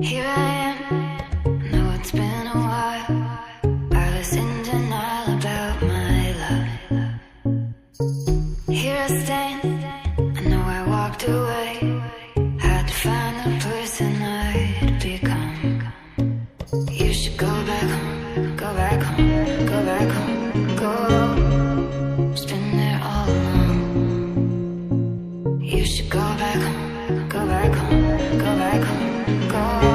Here I am, know it's been a while. I was in denial about my love. Here I stand, I know I walked away. Had to find the person I'd become. You should go back home, go back home, go back home, go. It's been there all along. You should go back home, go back home, go back home, go.